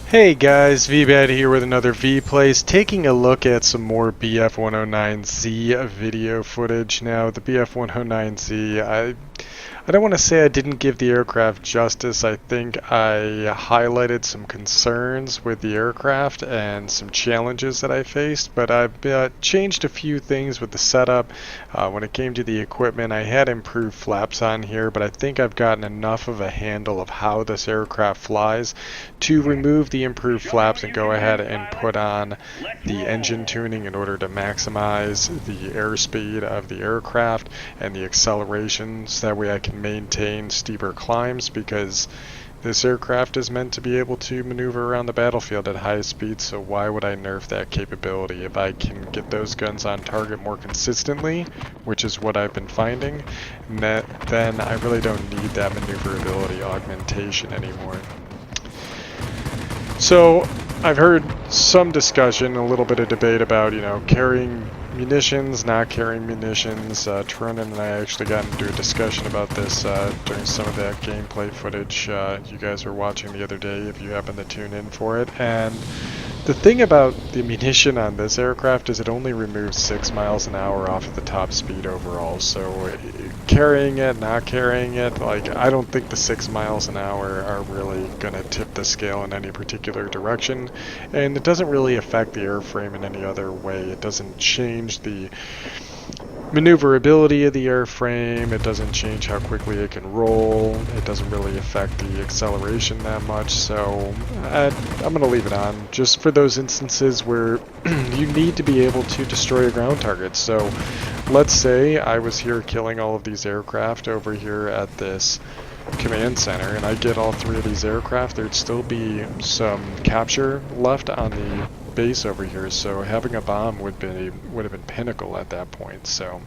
Hey guys, Veebat here with another V-Plays, taking a look at some more BF-109Z video footage. Now, the BF-109Z, I don't want to say I didn't give the aircraft justice. I think I highlighted some concerns with the aircraft and some challenges that I faced, but I've changed a few things with the setup. When it came to the equipment, I had improved flaps on here, but I think I've gotten enough of a handle of how this aircraft flies to remove the improved flaps and go ahead and put on the engine tuning in order to maximize the airspeed of the aircraft and the accelerations. That way I can maintain steeper climbs, because this aircraft is meant to be able to maneuver around the battlefield at high speed, so why would I nerf that capability? If I can get those guns on target more consistently, which is what I've been finding, then I really don't need that maneuverability augmentation anymore. So I've heard some discussion, a little bit of debate about, carrying munitions, not carrying munitions. Tronin and I actually got into a discussion about this during some of that gameplay footage you guys were watching the other day, if you happen to tune in for it. And the thing about the munition on this aircraft is it only removes 6 miles an hour off of the top speed overall. So carrying it, not carrying it, I don't think the 6 miles an hour are really going to tip the scale in any particular direction. And it doesn't really affect the airframe in any other way. It doesn't change the maneuverability of the airframe, it doesn't change how quickly it can roll, it doesn't really affect the acceleration that much, so I'm going to leave it on just for those instances where you need to be able to destroy a ground target. So let's say I was here killing all of these aircraft over here at this command center, and I get all 3 of these aircraft, there'd still be some capture left on the base over here, so having a bomb would have been pinnacle at that point. So,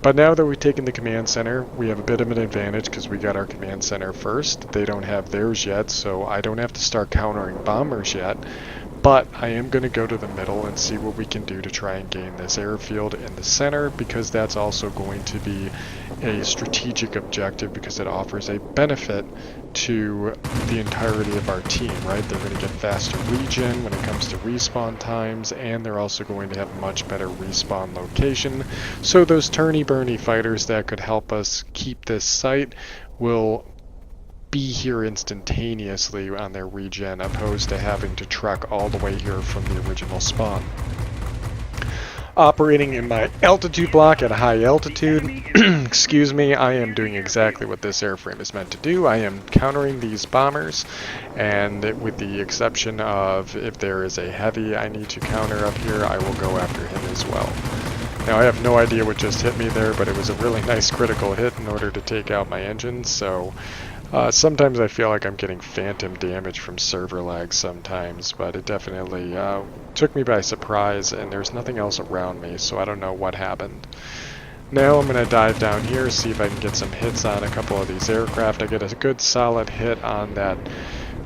but now that we've taken the command center, we have a bit of an advantage because we got our command center first. They don't have theirs yet, so I don't have to start countering bombers yet. But I am going to go to the middle and see what we can do to try and gain this airfield in the center, because that's also going to be a strategic objective, because it offers a benefit to the entirety of our team, right? They're going to get faster regen when it comes to respawn times, and they're also going to have much better respawn location. So those turny-burny fighters that could help us keep this site will be here instantaneously on their regen, opposed to having to trek all the way here from the original spawn. Operating in my altitude block at a high altitude, excuse me, I am doing exactly what this airframe is meant to do. I am countering these bombers, and with the exception of if there is a heavy I need to counter up here, I will go after him as well. Now, I have no idea what just hit me there, but it was a really nice critical hit in order to take out my engines, so sometimes I feel like I'm getting phantom damage from server lag sometimes, but it definitely took me by surprise, and there's nothing else around me, so I don't know what happened. Now I'm going to dive down here, see if I can get some hits on a couple of these aircraft. I get a good solid hit on that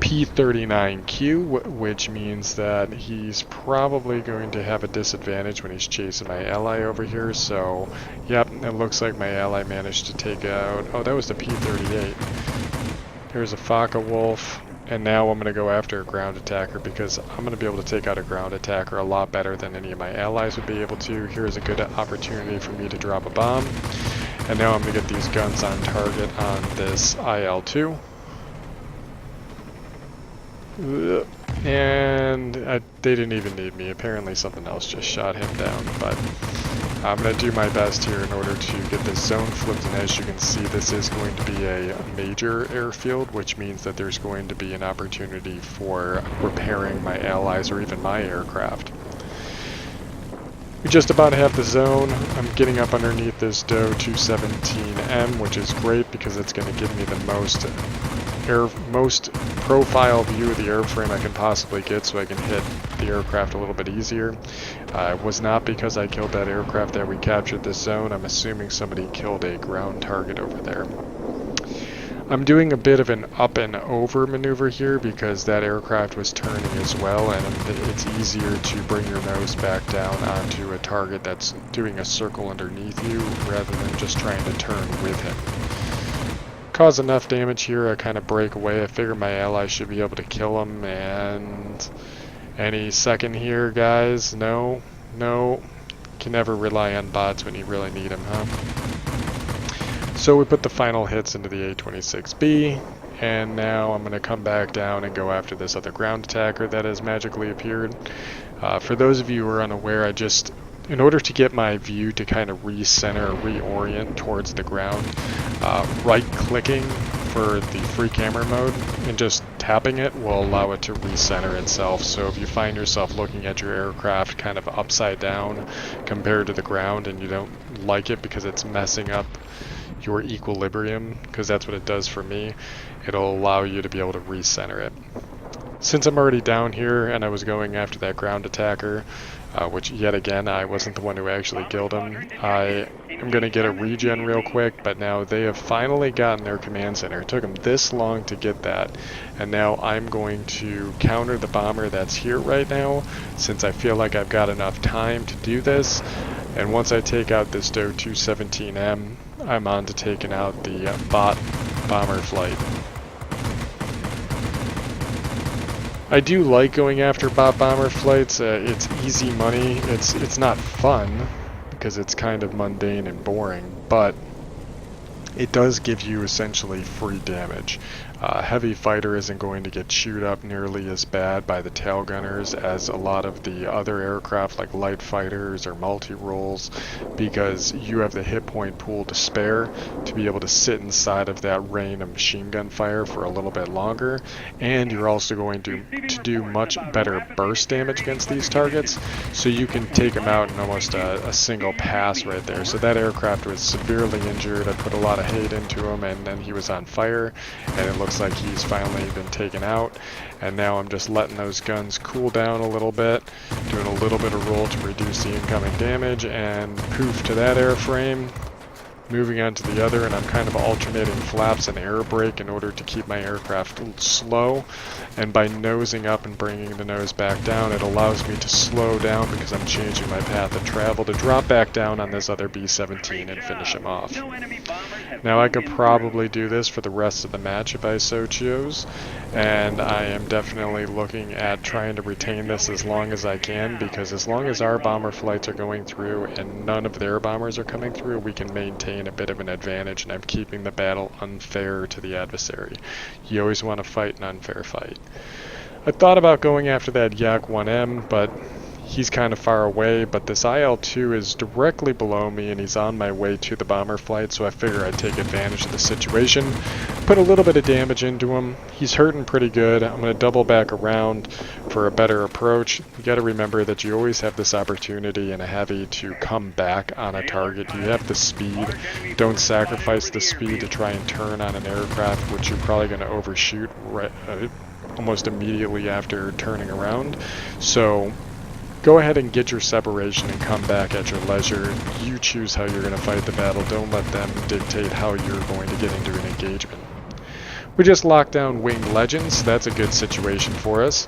P-39Q, which means that he's probably going to have a disadvantage when he's chasing my ally over here. So, yep, it looks like my ally managed to take out... Oh, that was the P-38. Here's a Focke-Wulf, and now I'm going to go after a ground attacker, because I'm going to be able to take out a ground attacker a lot better than any of my allies would be able to. Here's a good opportunity for me to drop a bomb. And now I'm going to get these guns on target on this IL-2. And they didn't even need me. Apparently something else just shot him down, but I'm going to do my best here in order to get this zone flipped, and as you can see, this is going to be a major airfield, which means that there's going to be an opportunity for repairing my allies or even my aircraft. We just about have the zone. I'm getting up underneath this DOE 217M, which is great because it's going to give me the most profile view of the airframe I can possibly get, so I can hit the aircraft a little bit easier. It was not because I killed that aircraft that we captured this zone. I'm assuming somebody killed a ground target over there. I'm doing a bit of an up and over maneuver here because that aircraft was turning as well, and it's easier to bring your nose back down onto a target that's doing a circle underneath you rather than just trying to turn with him. cause enough damage here. I kind of break away. I figure my ally should be able to kill him, and any second here, guys. No, no. Can never rely on bots when you really need them, huh? So we put the final hits into the A26B, and now I'm going to come back down and go after this other ground attacker that has magically appeared. For those of you who are unaware, in order to get my view to kind of recenter, reorient towards the ground, right-clicking for the free camera mode and just tapping it will allow it to recenter itself. So if you find yourself looking at your aircraft kind of upside down compared to the ground and you don't like it because it's messing up your equilibrium, because that's what it does for me, it'll allow you to be able to recenter it. Since I'm already down here and I was going after that ground attacker, which yet again I wasn't the one who actually killed him, I am going to get a regen real quick, but now they have finally gotten their command center. It took them this long to get that, and now I'm going to counter the bomber that's here right now, since I feel like I've got enough time to do this. And once I take out this DO 217M, I'm on to taking out the bot bomber flight. I do like going after bot bomber flights. It's easy money. It's not fun because it's kind of mundane and boring, but it does give you essentially free damage. Heavy fighter isn't going to get chewed up nearly as bad by the tail gunners as a lot of the other aircraft like light fighters or multi-rolls, because you have the hit point pool to spare to be able to sit inside of that rain of machine gun fire for a little bit longer, and you're also going to do much better burst damage against these targets, so you can take them out in almost a single pass right there. So that aircraft was severely injured. I put a lot of hate into him, and then he was on fire, and it looks like he's finally been taken out. And now I'm just letting those guns cool down a little bit, doing a little bit of roll to reduce the incoming damage, and poof to that airframe. Moving on to the other, and I'm kind of alternating flaps and air brake in order to keep my aircraft slow. And by nosing up and bringing the nose back down, it allows me to slow down because I'm changing my path of travel to drop back down on this other B-17 and finish him off. Now I could probably do this for the rest of the match if I so chose, and I am definitely looking at trying to retain this as long as I can, because as long as our bomber flights are going through and none of their bombers are coming through, we can maintain a bit of an advantage, and I'm keeping the battle unfair to the adversary. You always want to fight an unfair fight. I thought about going after that Yak 1M, but he's kind of far away, but this IL-2 is directly below me and he's on my way to the bomber flight, so I figure I'd take advantage of the situation, put a little bit of damage into him. He's hurting pretty good. I'm going to double back around for a better approach. You got to remember that you always have this opportunity in a heavy to come back on a target. You have the speed. Don't sacrifice the speed to try and turn on an aircraft, which you're probably going to overshoot almost immediately after turning around. So go ahead and get your separation and come back at your leisure. You choose how you're going to fight the battle. Don't let them dictate how you're going to get into an engagement. We just locked down Winged Legends. That's a good situation for us.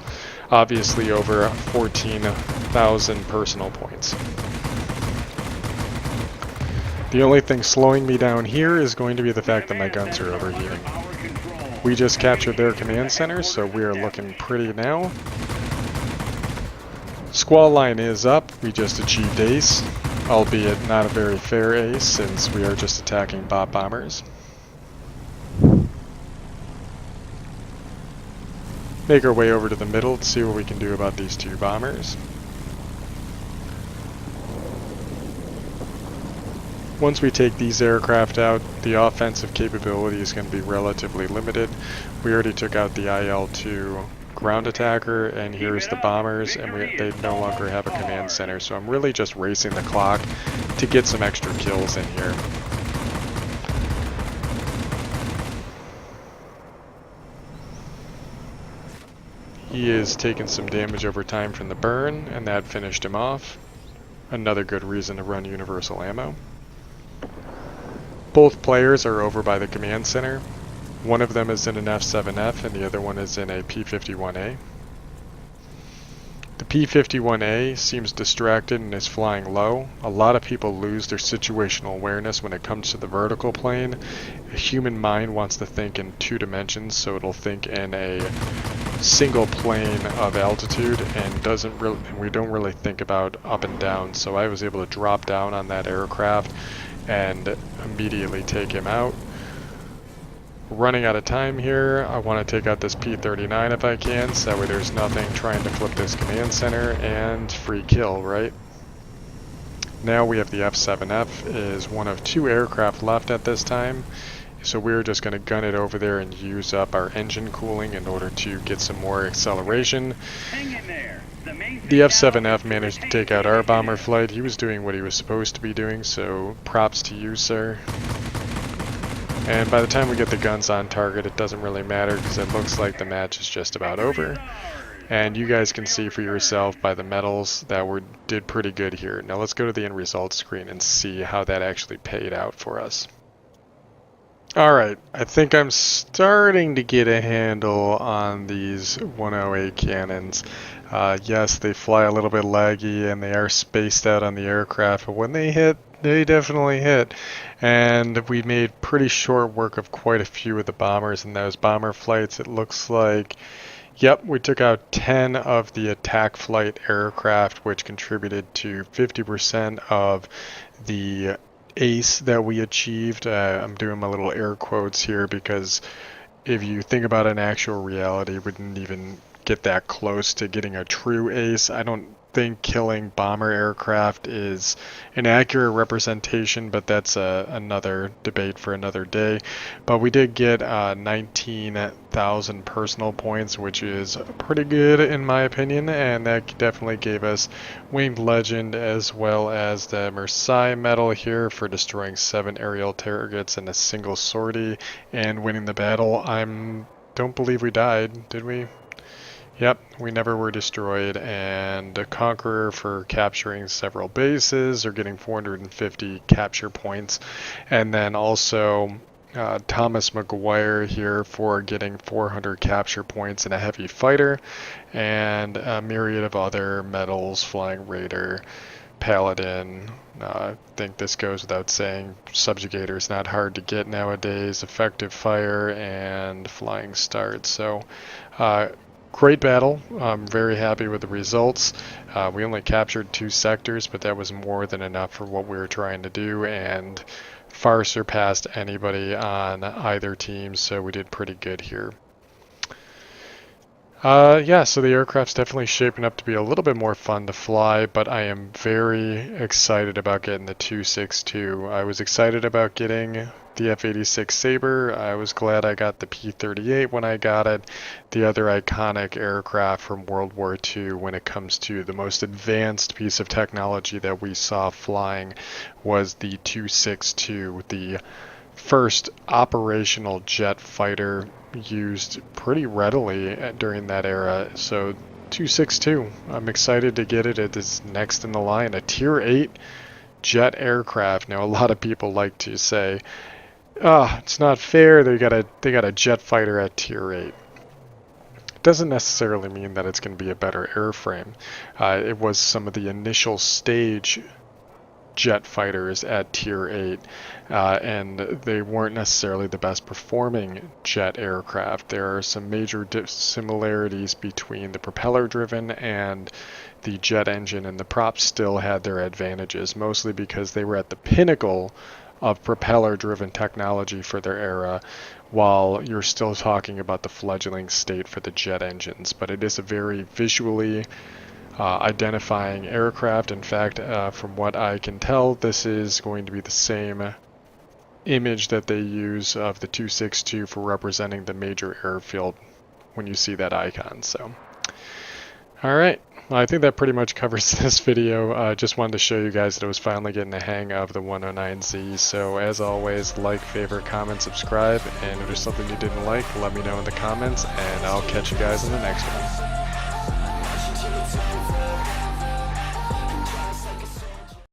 Obviously over 14,000 personal points. The only thing slowing me down here is going to be the fact that my guns are overheating. We just captured their command center, so we are looking pretty now. Squall line is up. We just achieved ace, albeit not a very fair ace since we are just attacking bot bombers. Make our way over to the middle to see what we can do about these two bombers. Once we take these aircraft out, the offensive capability is going to be relatively limited. We already took out the IL-2 ground attacker, and here's the bombers, and they no longer have a command center, so I'm really just racing the clock to get some extra kills in here. He is taking some damage over time from the burn, and that finished him off. Another good reason to run universal ammo. Both players are over by the command center. One of them is in an F7F and the other one is in a P51A. The P-51A seems distracted and is flying low. A lot of people lose their situational awareness when it comes to the vertical plane. A human mind wants to think in 2 dimensions, so it'll think in a single plane of altitude and we don't really think about up and down. So I was able to drop down on that aircraft and immediately take him out. Running out of time here. I want to take out this P-39 if I can, so that way there's nothing trying to flip this command center, and free kill, right? Now we have the F-7F, is one of 2 aircraft left at this time, so we're just going to gun it over there and use up our engine cooling in order to get some more acceleration. The F-7F managed to take out our bomber flight. He was doing what he was supposed to be doing, so props to you, sir. And by the time we get the guns on target, it doesn't really matter because it looks like the match is just about over. And you guys can see for yourself by the medals that we did pretty good here. Now let's go to the end results screen and see how that actually paid out for us. Alright, I think I'm starting to get a handle on these 108 cannons. Yes, they fly a little bit laggy and they are spaced out on the aircraft, but when they hit, they definitely hit. And we made pretty short work of quite a few of the bombers in those bomber flights. It looks like, yep, we took out 10 of the attack flight aircraft, which contributed to 50% of the ace that we achieved. I'm doing my little air quotes here because if you think about an actual reality, we didn't even get that close to getting a true ace. I don't think killing bomber aircraft is an accurate representation, but that's another debate for another day. But we did get 19,000 personal points, which is pretty good in my opinion, and that definitely gave us Winged Legend as well as the Versailles medal here for destroying 7 aerial targets in a single sortie and winning the battle. Don't believe we died, did we? Yep, we never were destroyed, and a Conqueror for capturing several bases or getting 450 capture points, and then also Thomas McGuire here for getting 400 capture points in a heavy fighter, and a myriad of other medals, Flying Raider, Paladin. I think this goes without saying, Subjugator is not hard to get nowadays, Effective Fire, and Flying Start. So great battle. I'm very happy with the results. We only captured 2 sectors, but that was more than enough for what we were trying to do, and far surpassed anybody on either team, so we did pretty good here. Yeah, so the aircraft's definitely shaping up to be a little bit more fun to fly, but I am very excited about getting the 262. I was excited about getting the F-86 Sabre. I was glad I got the P-38 when I got it. The other iconic aircraft from World War II when it comes to the most advanced piece of technology that we saw flying was the 262, the first operational jet fighter used pretty readily during that era. So 262, I'm excited to get it. It is next in the line, a tier 8 jet aircraft. Now a lot of people like to say, it's not fair, they got a jet fighter at tier 8. It doesn't necessarily mean that it's going to be a better airframe. It was some of the initial stage jet fighters at tier 8, and they weren't necessarily the best performing jet aircraft. There are some major similarities between the propeller driven and the jet engine, and the props still had their advantages, mostly because they were at the pinnacle of propeller driven technology for their era, while you're still talking about the fledgling state for the jet engines. But it is a very visually identifying aircraft. In fact, from what I can tell, this is going to be the same image that they use of the 262 for representing the major airfield when you see that icon. So, alright, well, I think that pretty much covers this video. Just wanted to show you guys that I was finally getting the hang of the 109Z. So as always, like, favorite, comment, subscribe, and if there's something you didn't like, let me know in the comments, and I'll catch you guys in the next one.